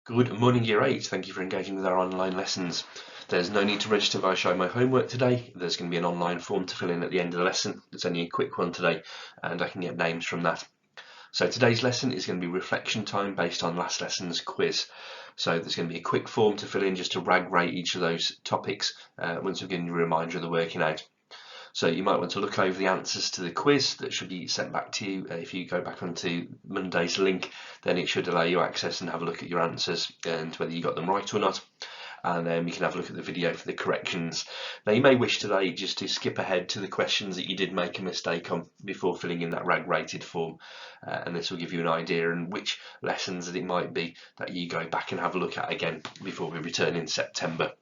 Good morning, Year 8. Thank you for engaging with our online lessons. There's no need to register via Show My Homework today. There's going to be an online form to fill in at the end of the lesson. It's only a quick one today, and I can get names from that. So today's lesson is going to be reflection time based on last lesson's quiz. So there's going to be a quick form to fill in just to rate each of those topics once we've given you a reminder of the working out. So you might want to look over the answers to the quiz that should be sent back to you. If you go back onto Monday's link, then it should allow you access and have a look at your answers and whether you got them right or not. And then you can have a look at the video for the corrections. Now you may wish today just to skip ahead to the questions that you did make a mistake on before filling in that rated form, and this will give you an idea on which lessons that it might be that you go back and have a look at again before we return in September.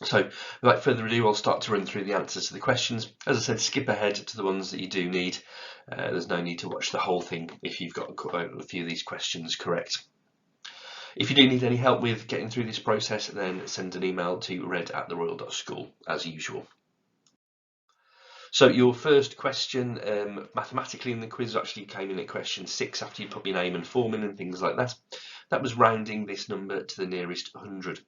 So without further ado, I'll start to run through the answers to the questions. As I said, skip ahead to the ones that you do need. There's no need to watch the whole thing if you've got a few of these questions correct. If you do need any help with getting through this process, then send an email to red@theroyal.school as usual. So your first question mathematically in the quiz actually came in at question 6 after you put your name and form in and things like that. That was rounding this number to the nearest 100.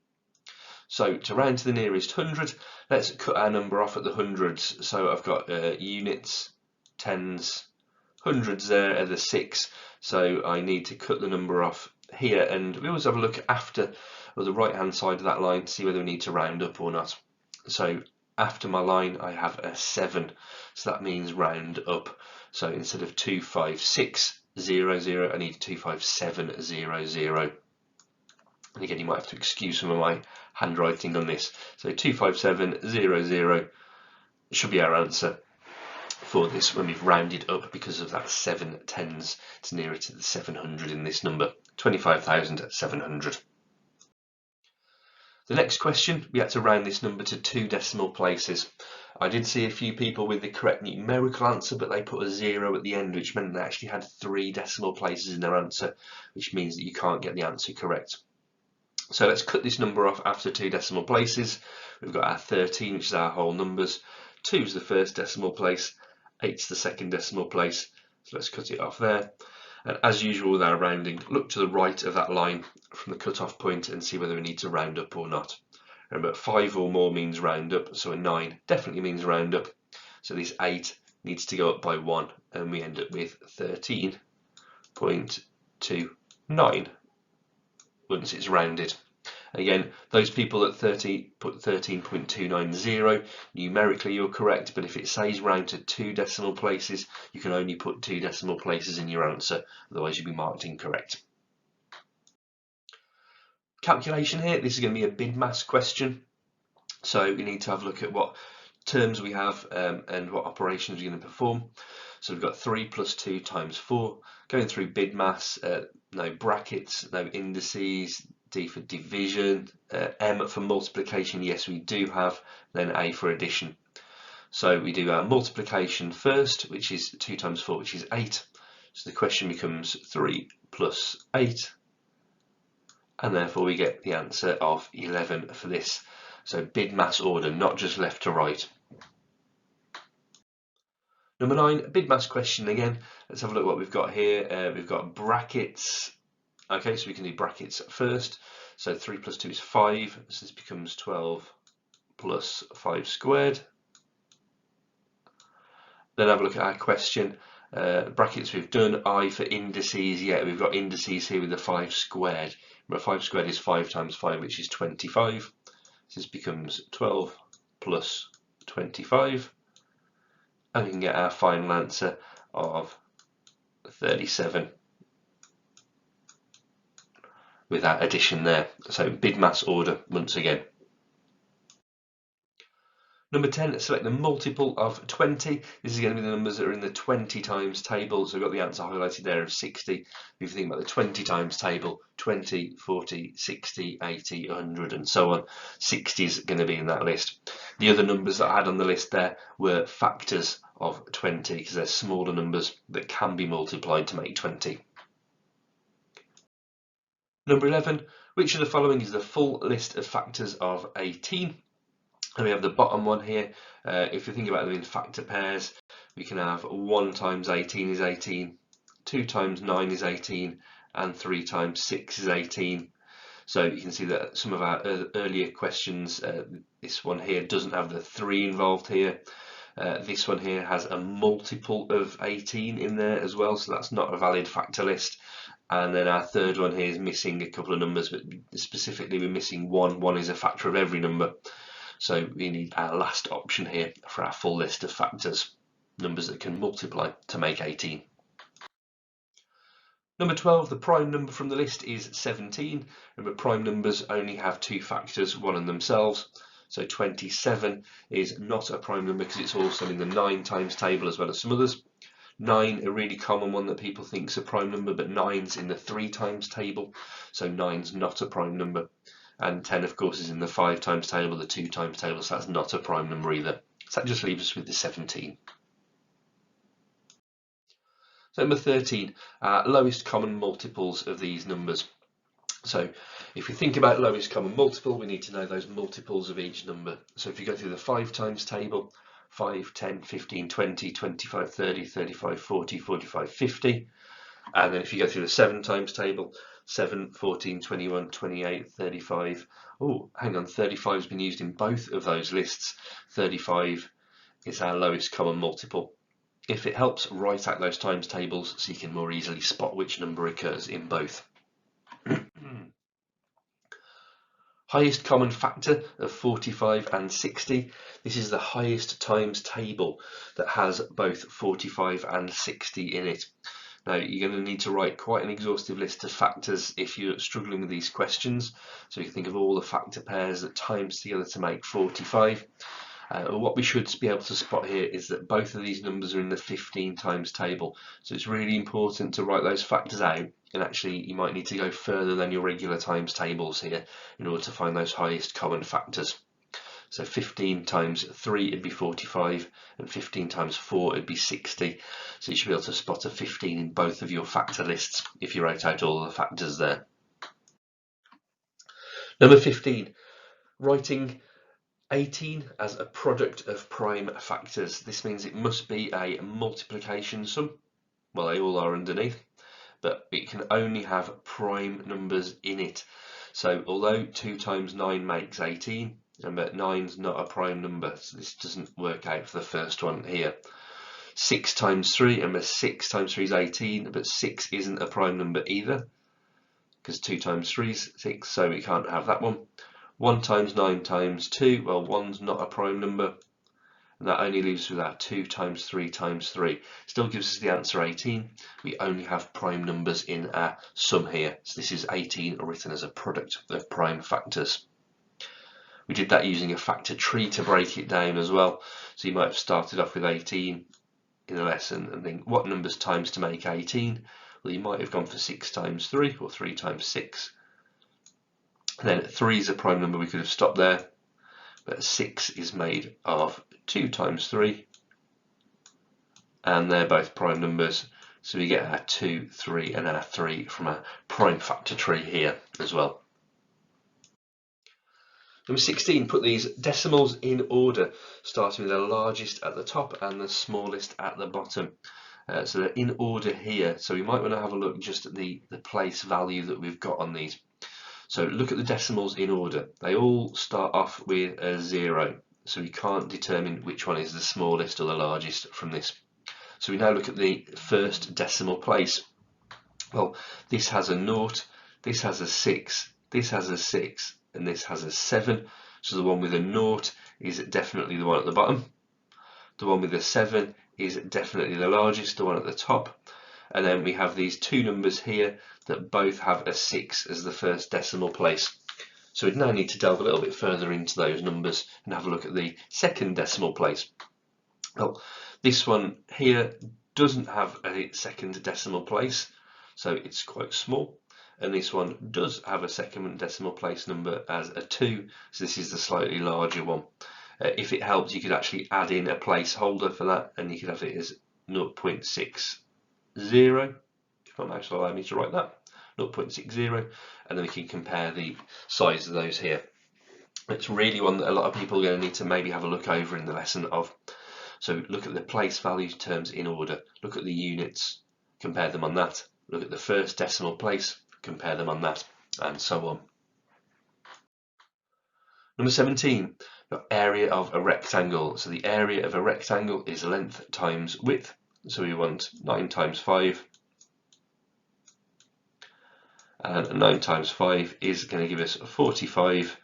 So to round to the nearest 100, let's cut our number off at the hundreds. So I've got units, tens, hundreds there are the 6. So I need to cut the number off here, and we always have a look after or the right hand side of that line to see whether we need to round up or not. So after my line I have a 7, so that means round up. So instead of 25600, I need 25700. And again, you might have to excuse some of my handwriting on this. So 25700 should be our answer for this when we've rounded up because of that 7 tens. It's nearer to the 700 in this number, 25,700. The next question, we had to round this number to 2 decimal places. I did see a few people with the correct numerical answer, but they put a 0 at the end, which meant they actually had 3 decimal places in their answer, which means that you can't get the answer correct. So let's cut this number off after 2 decimal places. We've got our 13, which is our whole numbers. 2 is the first decimal place. 8 is the second decimal place. So let's cut it off there. And as usual with our rounding, look to the right of that line from the cut-off point and see whether we need to round up or not. Remember, 5 or more means round up, so a 9 definitely means round up. So this 8 needs to go up by 1, and we end up with 13.29. once it's rounded. Again, those people at 30 put 13.290. Numerically you're correct, but if it says round to 2 decimal places, you can only put 2 decimal places in your answer, otherwise you'll be marked incorrect. Calculation here, this is going to be a BIDMAS question. So we need to have a look at what terms we have and what operations we're going to perform. So we've got 3 plus 2 times 4. Going through BIDMAS, no brackets, no indices, D for division, M for multiplication, yes we do have, then A for addition. So we do our multiplication first, which is 2 times 4, which is 8. So the question becomes 3 plus 8, and therefore we get the answer of 11 for this. So BIDMAS order, not just left to right. Number 9, BIDMAS question again. Let's have a look at what we've got here. We've got brackets. Okay, so we can do brackets first. So 3 plus 2 is 5. So this becomes 12 plus 5 squared. Then have a look at our question. Brackets we've done. I for indices. Yeah, we've got indices here with the 5 squared. Remember, 5 squared is 5 times 5, which is 25. So this becomes 12 plus 25. And we can get our final answer of 37 with that addition there. So BIDMAS order once again. Number 10, select the multiple of 20. This is going to be the numbers that are in the 20 times table. So we've got the answer highlighted there of 60. If you think about the 20 times table, 20, 40, 60, 80, 100 and so on. 60 is going to be in that list. The other numbers that I had on the list there were factors of 20 because they're smaller numbers that can be multiplied to make 20. Number 11, which of the following is the full list of factors of 18? And we have the bottom one here. If you think about them in factor pairs, we can have 1 times 18 is 18, 2 times 9 is 18, and 3 times 6 is 18. So you can see that some of our earlier questions, this one here doesn't have the 3 involved here. This one here has a multiple of 18 in there as well, so that's not a valid factor list. And then our third one here is missing a couple of numbers, but specifically we're missing 1. 1 is a factor of every number. So we need our last option here for our full list of factors, numbers that can multiply to make 18. Number 12, the prime number from the list is 17. Remember, prime numbers only have 2 factors, one in themselves. So 27 is not a prime number because it's also in the 9 times table as well as some others. 9, a really common one that people think is a prime number, but 9's in the 3 times table, so 9's not a prime number. And 10, of course, is in the 5 times table, the 2 times table, so that's not a prime number either. So that just leaves us with the 17. So number 13, lowest common multiples of these numbers. So if we think about lowest common multiple, we need to know those multiples of each number. So if you go through the 5 times table, 5, 10, 15, 20, 25, 30, 35, 40, 45, 50. And then if you go through the 7 times table, 7, 14, 21, 28, 35. Oh, hang on, 35 has been used in both of those lists. 35 is our lowest common multiple. If it helps, write out those times tables so you can more easily spot which number occurs in both. Highest common factor of 45 and 60. This is the highest times table that has both 45 and 60 in it. Now you're going to need to write quite an exhaustive list of factors if you're struggling with these questions. So you can think of all the factor pairs that times together to make 45. What we should be able to spot here is that both of these numbers are in the 15 times table. So it's really important to write those factors out, and actually you might need to go further than your regular times tables here in order to find those highest common factors. So 15 times 3 would be 45, and 15 times 4 would be 60. So you should be able to spot a 15 in both of your factor lists if you write out all the factors there. Number 15, writing 18 as a product of prime factors. This means it must be a multiplication sum. Well, they all are underneath, but it can only have prime numbers in it. So although 2 times 9 makes 18, remember 9's not a prime number, so this doesn't work out for the first one here. 6 times 3, remember 6 times 3 is 18, but 6 isn't a prime number either, because 2 times 3 is 6, so we can't have that one. 1 times 9 times 2, well, 1's not a prime number, and that only leaves us with our 2 times 3 times 3. Still gives us the answer 18. We only have prime numbers in our sum here, so this is 18 written as a product of prime factors. We did that using a factor tree to break it down as well, so you might have started off with 18 in the lesson and think, what numbers times to make 18? Well, you might have gone for 6 times 3 or 3 times 6. And then 3 is a prime number, we could have stopped there, but 6 is made of 2 times 3, and they're both prime numbers, so we get our 2, 3 and our 3 from a prime factor tree here as well. Number 16, put these decimals in order, starting with the largest at the top and the smallest at the bottom. So they're in order here, so we might want to have a look just at the place value that we've got on these. So look at the decimals in order. They all start off with a 0, so we can't determine which one is the smallest or the largest from this. So we now look at the first decimal place. Well, this has a 0, this has a 6, this has a 6, and this has a 7. So the one with a 0 is definitely the one at the bottom. The one with a 7 is definitely the largest, the one at the top. And then we have these 2 numbers here that both have a 6 as the first decimal place. So we now need to delve a little bit further into those numbers and have a look at the second decimal place. Well, this one here doesn't have a second decimal place, so it's quite small. And this one does have a second decimal place number as a 2, so this is the slightly larger one. If it helps, you could actually add in a placeholder for that, and you could have it as 0.60, if my mouse will allow me to write that, 0.60, and then we can compare the size of those here. It's really one that a lot of people are going to need to maybe have a look over in the lesson of. So look at the place value terms in order, look at the units, compare them on that, look at the first decimal place, compare them on that, and so on. Number 17, the area of a rectangle. So the area of a rectangle is length times width. So we want 9 times 5. And 9 times 5 is going to give us 45.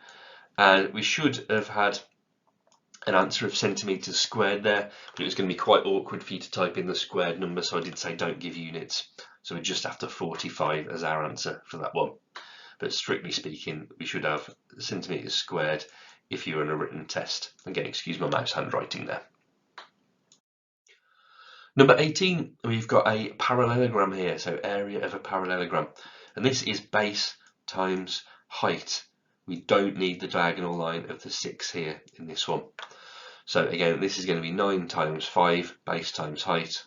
And we should have had an answer of centimetres squared there, but it was going to be quite awkward for you to type in the squared number, so I did say don't give units. So we're just after 45 as our answer for that one. But strictly speaking, we should have centimetres squared if you're in a written test. Again, excuse my mouse handwriting there. Number 18, we've got a parallelogram here, so area of a parallelogram. And this is base times height. We don't need the diagonal line of the 6 here in this one. So again, this is going to be 9 times 5, base times height.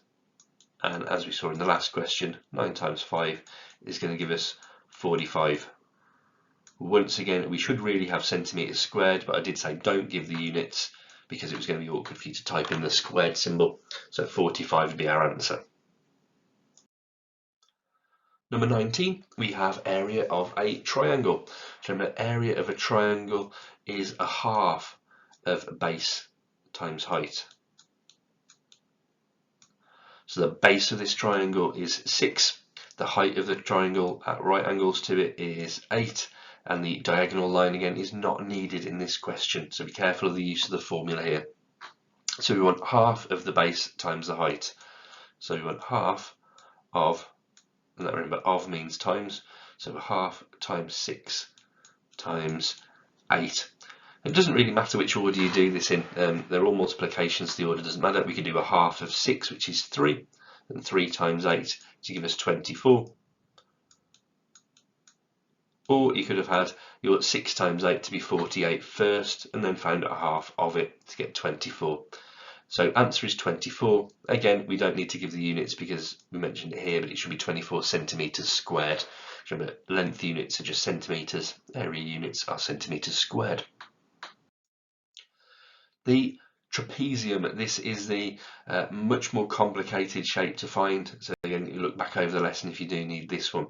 And as we saw in the last question, 9 times 5 is going to give us 45. Once again, we should really have centimetres squared, but I did say don't give the units because it was going to be awkward for you to type in the squared symbol. So 45 would be our answer. Number 19, we have area of a triangle. So remember, area of a triangle is a half of base times height. So the base of this triangle is 6. The height of the triangle at right angles to it is 8. And the diagonal line again is not needed in this question. So be careful of the use of the formula here. So we want half of the base times the height. So we want half of, and that, remember, of means times. So half times 6 times 8. It doesn't really matter which order you do this in. They're all multiplications. The order doesn't matter. We could do a half of 6, which is 3, and 3 times 8 to give us 24. Or you could have had your 6 times 8 to be 48 first, and then found a half of it to get 24. So answer is 24. Again, we don't need to give the units because we mentioned it here, but it should be 24 centimetres squared. Remember, length units are just centimetres, area units are centimetres squared. The trapezium, this is the much more complicated shape to find. So again, you look back over the lesson if you do need this one.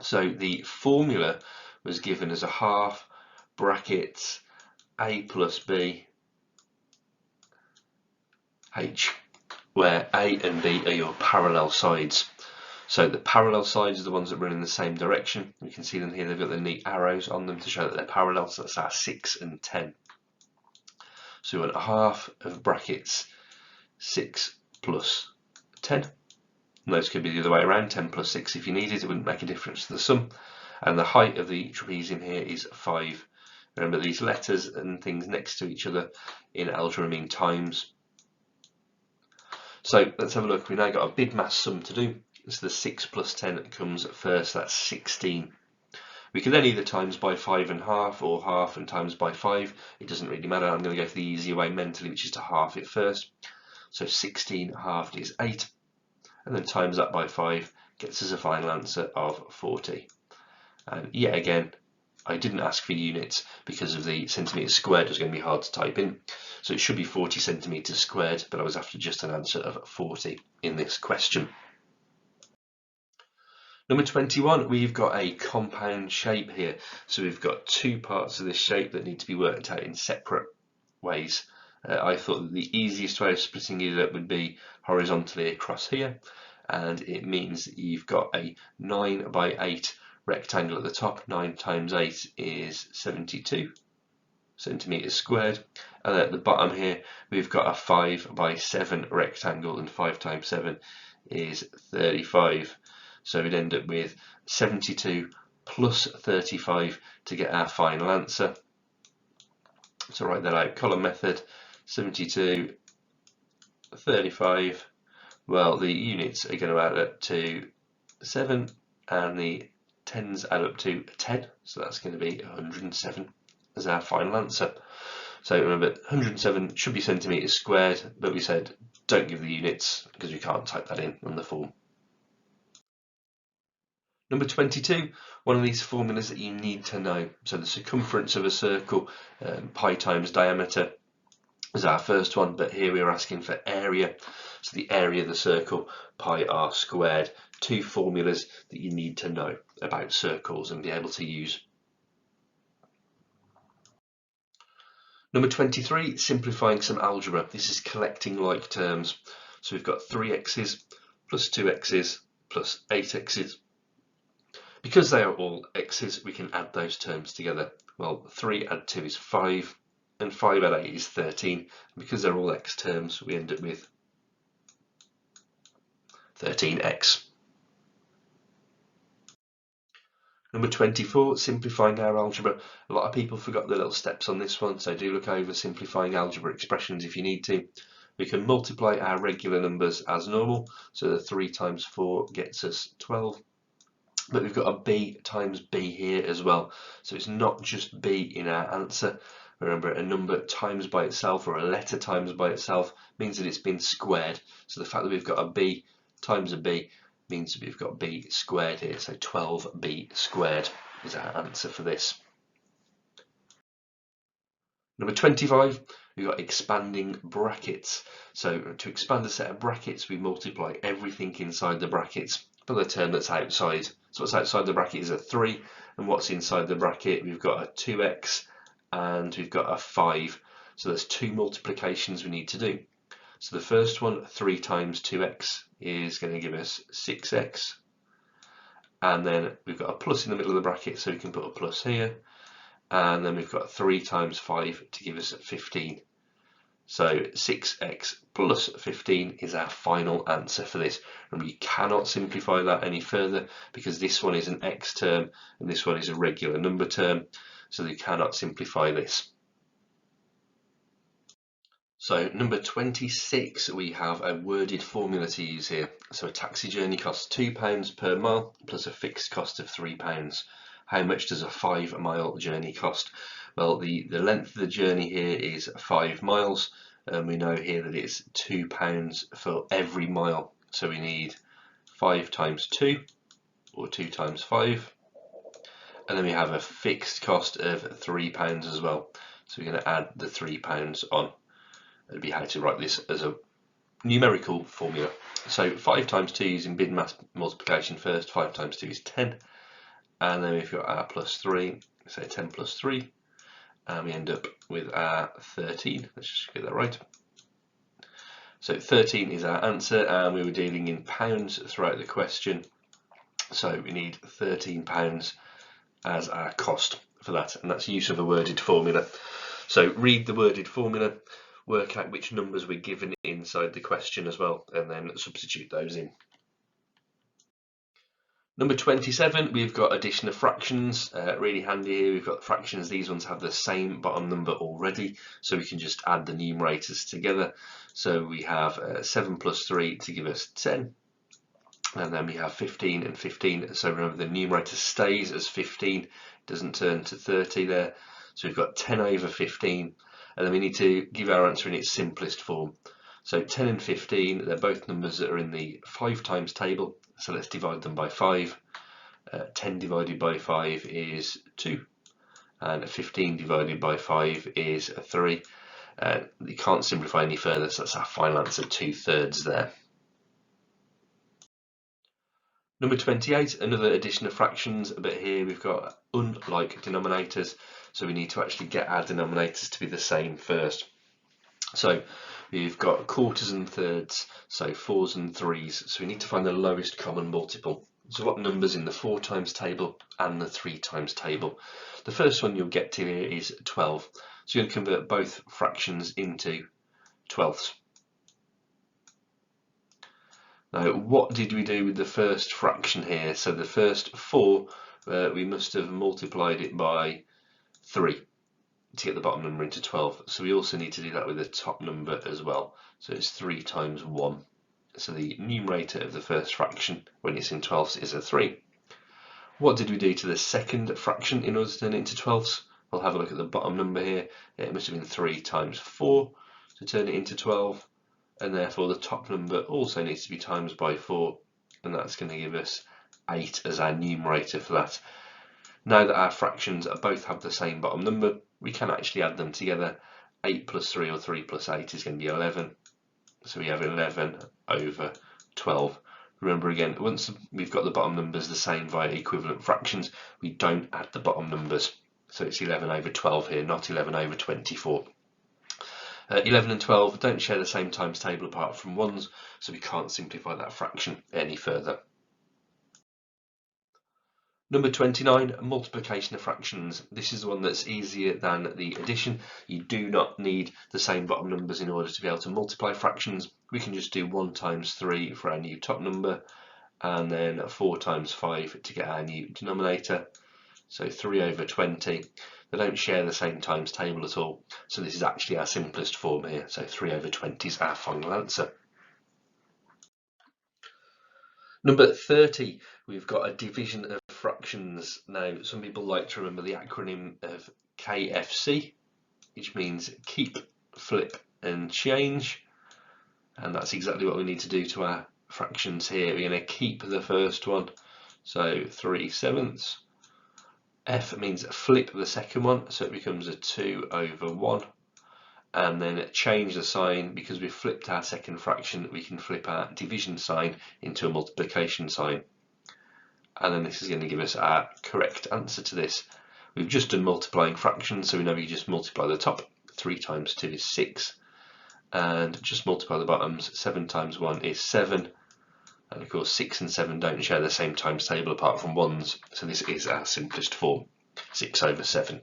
So the formula was given as a half brackets a plus b h, where a and b are your parallel sides. So the parallel sides are the ones that run in the same direction. You can see them here, they've got the neat arrows on them to show that they're parallel, so that's our 6 and 10. So we want a half of brackets 6 plus 10. And those could be the other way around, 10 plus 6 if you needed, it wouldn't make a difference to the sum. And the height of the trapezium here is 5. Remember, these letters and things next to each other in algebra mean times. So let's have a look. We've now got a big mass sum to do. So the 6 plus 10 comes first, that's 16. We can then either times by 5 and half, or half and times by 5. It doesn't really matter. I'm going to go for the easier way mentally, which is to half it first. So 16 halved is 8. And then times that by 5 gets us a final answer of 40. And yet again, I didn't ask for units because of the centimetres squared. It was going to be hard to type in. So it should be 40 centimetres squared, but I was after just an answer of 40 in this question. Number 21, we've got a compound shape here. So we've got two parts of this shape that need to be worked out in separate ways. I thought that the easiest way of splitting it up would be horizontally across here, and it means that you've got a 9 by 8 rectangle at the top. 9 times 8 is 72 centimetres squared, and at the bottom here we've got a 5 by 7 rectangle, and 5 times 7 is 35. So we'd end up with 72 plus 35 to get our final answer. So write that out, column method, 72, 35, well, the units are going to add up to 7, and the tens add up to 10, so that's going to be 107 as our final answer. So remember, 107 should be centimetres squared, but we said don't give the units because we can't type that in on the form. Number 22, one of these formulas that you need to know. So the circumference of a circle, pi times diameter, is our first one, but here we are asking for area. So the area of the circle, pi r squared. Two formulas that you need to know about circles and be able to use. Number 23, simplifying some algebra. This is collecting like terms. So we've got 3x's plus 2x's plus 8x's. Because they are all x's, we can add those terms together. Well, 3 add 2 is 5, and 5 add 8 is 13. Because they're all x terms, we end up with 13x. Number 24, simplifying our algebra. A lot of people forgot the little steps on this one, so do look over simplifying algebra expressions if you need to. We can multiply our regular numbers as normal, so the 3 times 4 gets us 12. But we've got a b times b here as well, so it's not just b in our answer. Remember, a number times by itself or a letter times by itself means that it's been squared. So the fact that we've got a b times a b means that we've got b squared here, so 12b squared is our answer for this. Number 25, we've got expanding brackets. So to expand a set of brackets, we multiply everything inside the brackets by the term that's outside. So what's outside the bracket is a 3, and what's inside the bracket, we've got a 2x and we've got a 5. So there's 2 multiplications we need to do. So the first one, 3 times 2x, is going to give us 6x. And then we've got a plus in the middle of the bracket, so we can put a plus here. And then we've got 3 times 5 to give us 15. So 6x plus 15 is our final answer for this. Remember, you cannot simplify that any further because this one is an x term and this one is a regular number term, so you cannot simplify this. So number 26, we have a worded formula to use here. So a taxi journey costs £2 per mile plus a fixed cost of £3. How much does a 5-mile journey cost? Well, the length of the journey here is 5 miles, and we know here that it's £2 for every mile. So we need 5 times 2, or 2 times 5, and then we have a fixed cost of £3 as well. So we're going to add the £3 on. It'll be how to write this as a numerical formula. So 5 times 2 using bid mass multiplication first. 5 times 2 is 10. And then we've got our plus 3, so 10 plus 3. And we end up with our 13. Let's just get that right. So 13 is our answer, and we were dealing in pounds throughout the question. So we need £13 as our cost for that. And that's use of a worded formula. So read the worded formula, work out which numbers we're given inside the question as well, and then substitute those in. Number 27, we've got addition of fractions. Really handy here, we've got fractions. These ones have the same bottom number already, so we can just add the numerators together. So we have 7 plus 3 to give us 10. And then we have 15 and 15. So remember, the numerator stays as 15, doesn't turn to 30 there. So we've got 10 over 15. And then we need to give our answer in its simplest form. So 10 and 15, they're both numbers that are in the 5 times table. So let's divide them by 5. 10 divided by 5 is 2. And 15 divided by 5 is 3. You can't simplify any further, so that's our final answer, 2/3 there. Number 28, another addition of fractions, but here we've got unlike denominators, so we need to actually get our denominators to be the same first. So we've got quarters and thirds, so 4s and 3s, so we need to find the lowest common multiple. So what numbers in the 4 times table and the 3 times table? The first one you'll get to here is 12, so you're going to convert both fractions into twelfths. Now, what did we do with the first fraction here? So the first 4, we must have multiplied it by 3 to get the bottom number into 12. So we also need to do that with the top number as well. So it's 3 times 1. So the numerator of the first fraction when it's in twelfths is a 3. What did we do to the second fraction in order to turn it into twelfths? We'll have a look at the bottom number here. It must have been 3 times 4 to turn it into 12. And therefore the top number also needs to be times by 4, and that's going to give us 8 as our numerator for that. Now that our fractions both have the same bottom number, we can actually add them together. 8 plus 3 or 3 plus 8 is going to be 11. So we have 11 over 12. Remember again, once we've got the bottom numbers the same via equivalent fractions, we don't add the bottom numbers. So it's 11 over 12 here, not 11 over 24. 11 and 12 don't share the same times table apart from ones, so we can't simplify that fraction any further. Number 29, multiplication of fractions. This is the one that's easier than the addition. You do not need the same bottom numbers in order to be able to multiply fractions. We can just do 1 times 3 for our new top number, and then 4 times 5 to get our new denominator. So 3 over 20. They don't share the same times table at all, so this is actually our simplest form here. So 3 over 20 is our final answer. Number 30, we've got a division of fractions. Now, some people like to remember the acronym of KFC, which means keep, flip and change. And that's exactly what we need to do to our fractions here. We're going to keep the first one, so 3/7. F means flip the second one, so it becomes a 2 over 1. And then change the sign. Because we've flipped our second fraction, we can flip our division sign into a multiplication sign, and then this is going to give us our correct answer to this. We've just done multiplying fractions, so we know we just multiply the top. 3 times 2 is 6, and just multiply the bottoms. 7 times 1 is 7, and of course 6 and 7 don't share the same times table apart from ones, so this is our simplest form, 6 over 7.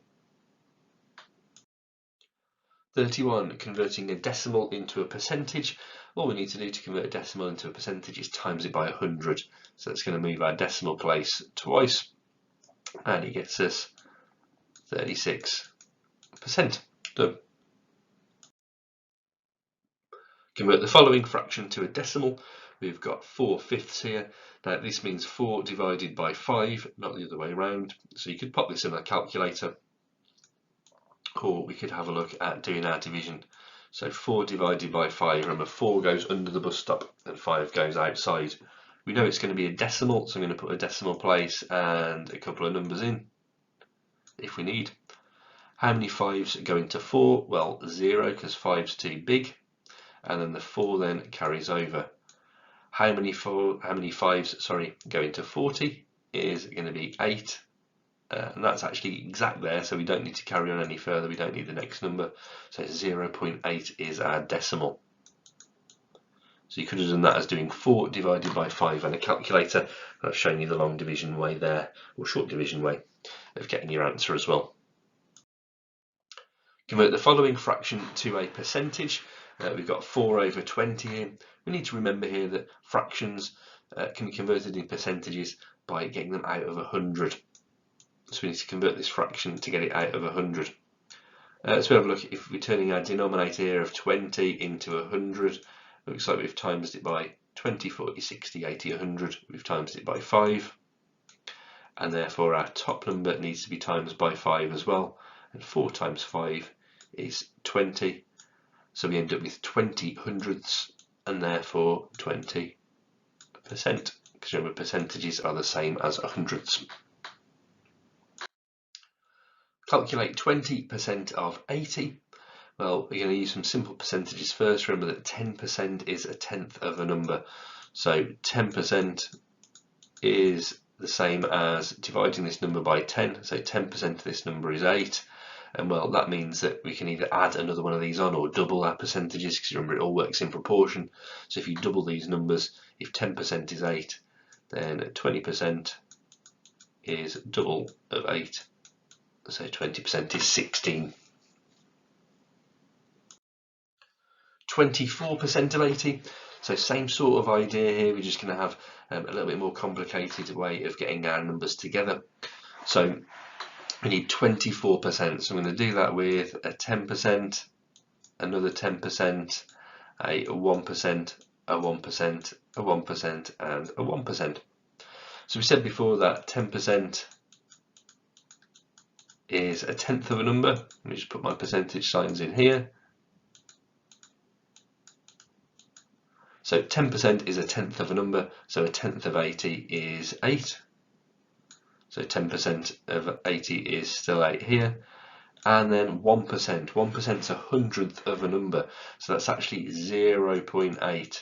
31, converting a decimal into a percentage. All we need to do to convert a decimal into a percentage is times it by 100. So it's going to move our decimal place twice, and it gets us 36%. Done. Convert the following fraction to a decimal. We've got 4/5 here. Now this means 4 divided by 5, not the other way around. So you could pop this in a calculator, or we could have a look at doing our division. So 4 divided by 5, remember 4 goes under the bus stop and 5 goes outside. We know it's going to be a decimal, so I'm going to put a decimal place and a couple of numbers in if we need. How many 5s go into 4? Well, 0, because 5's too big, and then the 4 then carries over. How many 5s go into 40 is going to be 8. And that's actually exact there, so we don't need to carry on any further. We don't need the next number, so 0.8 is our decimal. So you could have done that as doing 4 divided by 5 and a calculator. I've shown you the long division way there, or short division way of getting your answer as well. Convert the following fraction to a percentage. We've got 4 over 20 here. We need to remember here that fractions can be converted in percentages by getting them out of 100. So we need to convert this fraction to get it out of 100. So we have a look. If we're turning our denominator here of 20 into 100, it looks like we've times it by 20, 40, 60, 80, 100. We've times it by 5. And therefore our top number needs to be times by 5 as well. And 4 times 5 is 20. So we end up with 20 hundredths, and therefore 20%. Because remember, percentages are the same as hundredths. Calculate 20% of 80. Well, we're going to use some simple percentages first. Remember that 10% is a tenth of a number. So 10% is the same as dividing this number by 10. So 10% of this number is 8. And well, that means that we can either add another one of these on or double our percentages, because remember it all works in proportion. So if you double these numbers, if 10% is 8, then 20% is double of 8. So 20% is 16. 24% of 80. So same sort of idea here. We're just going to have a little bit more complicated way of getting our numbers together. So we need 24%. So I'm going to do that with a 10%, another 10%, a 1%, a 1%, a 1%, and a 1%. So we said before that 10% is a tenth of a number. Let me just put my percentage signs in here. So 10% is a tenth of a number, so a tenth of 80 is 8. So 10% of 80 is still 8 here. And then 1%. 1% is a hundredth of a number, so that's actually 0.8.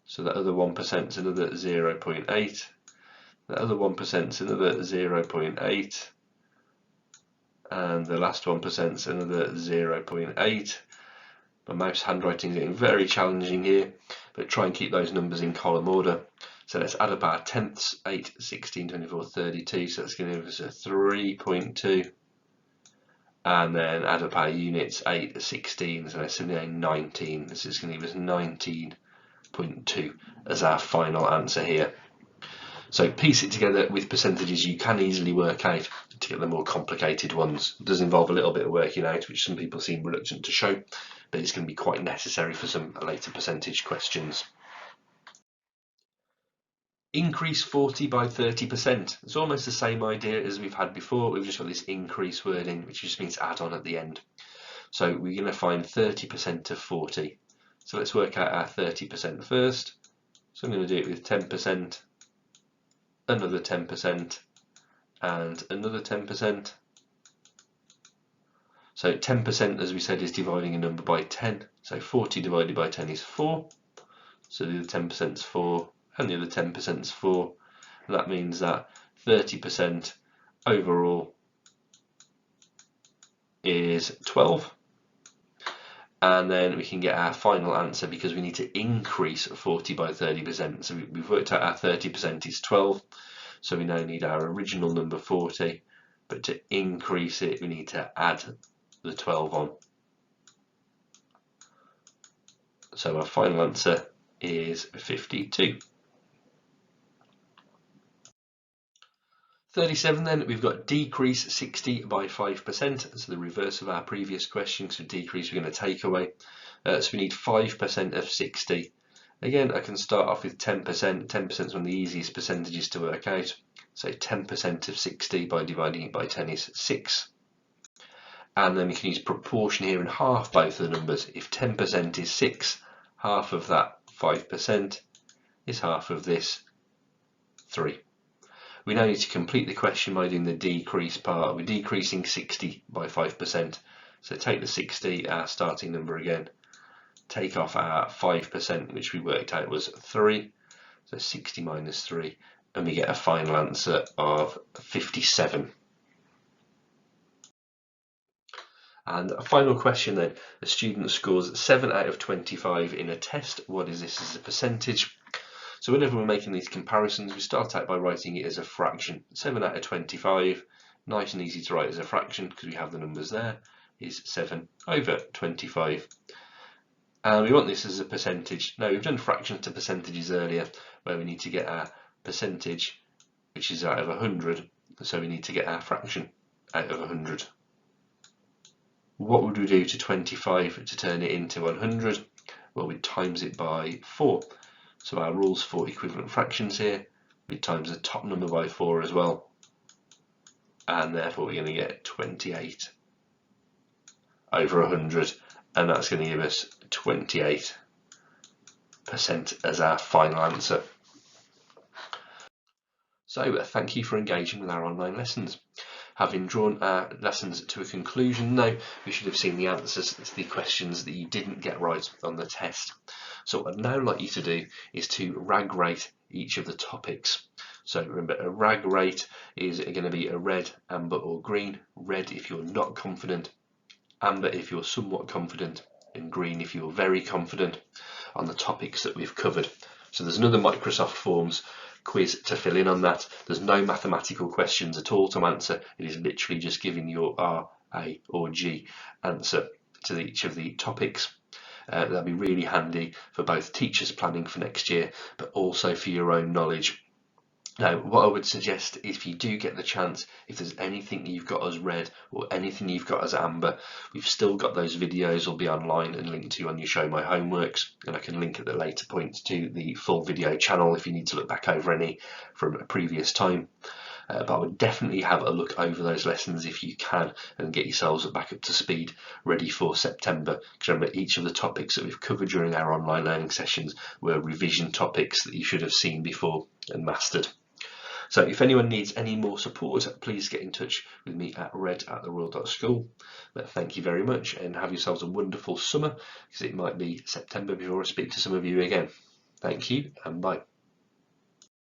So that other 1% is another 0.8. The other 1% is another 0.8. and the last 1% is another 0.8. My mouse handwriting is getting very challenging here, but try and keep those numbers in column order. So let's add up our tenths, 8, 16, 24, 32, so that's going to give us a 3.2. And then add up our units, 8, 16, so that's 19. This is going to give us 19.2 as our final answer here. So piece it together with percentages you can easily work out to get the more complicated ones. It does involve a little bit of working out, which some people seem reluctant to show, but it's going to be quite necessary for some later percentage questions. Increase 40 by 30%. It's almost the same idea as we've had before. We've just got this increase wording, which just means add on at the end. So we're going to find 30% of 40. So let's work out our 30% first. So I'm going to do it with 10%, another 10%, and another 10%. So 10%, as we said, is dividing a number by 10. So 40 divided by 10 is 4. So the other 10% is 4, and the other 10% is 4. And that means that 30% overall is 12. And then we can get our final answer because we need to increase 40 by 30%. So we've worked out our 30% is 12. So we now need our original number 40, but to increase it, we need to add the 12 on. So our final answer is 52. 37 then, we've got decrease 60 by 5%, so the reverse of our previous question. So decrease we're going to take away, so we need 5% of 60. Again, I can start off with 10%, 10% is one of the easiest percentages to work out, so 10% of 60 by dividing it by 10 is 6. And then we can use proportion here and half both of the numbers. If 10% is 6, half of that 5% is half of this 3. We now need to complete the question by doing the decrease part. We're decreasing 60 by 5%. So take the 60, our starting number again, take off our 5%, which we worked out was 3. So 60 minus 3, and we get a final answer of 57. And a final question then, a student scores 7 out of 25 in a test. What is this as a percentage? So whenever we're making these comparisons, we start out by writing it as a fraction. 7 out of 25, nice and easy to write as a fraction because we have the numbers there, is 7 over 25. And we want this as a percentage. Now we've done fractions to percentages earlier, where we need to get our percentage, which is out of 100. So we need to get our fraction out of 100. What would we do to 25 to turn it into 100? Well, we'd times it by 4. So our rules for equivalent fractions here, we times the top number by 4 as well, and therefore we're going to get 28 over 100, and that's going to give us 28% as our final answer. So thank you for engaging with our online lessons. Having drawn our lessons to a conclusion now, we should have seen the answers to the questions that you didn't get right on the test. So what I'd now like you to do is to RAG rate each of the topics. So remember, a RAG rate is going to be a red, amber or green. Red if you're not confident, amber if you're somewhat confident, and green if you're very confident on the topics that we've covered. So there's another Microsoft Forms quiz to fill in on that. There's no mathematical questions at all to answer. It is literally just giving your R, A or G answer to each of the topics. That'll be really handy for both teachers planning for next year, but also for your own knowledge. Now, what I would suggest, if you do get the chance, if there's anything you've got as red or anything you've got as amber, we've still got those videos will be online and linked to on your Show My Homeworks, and I can link at the later point to the full video channel if you need to look back over any from a previous time. But I would definitely have a look over those lessons if you can and get yourselves back up to speed, ready for September. Because remember, each of the topics that we've covered during our online learning sessions were revision topics that you should have seen before and mastered. So if anyone needs any more support, please get in touch with me at red@theroyal.school. But thank you very much and have yourselves a wonderful summer, because it might be September before I speak to some of you again. Thank you and bye.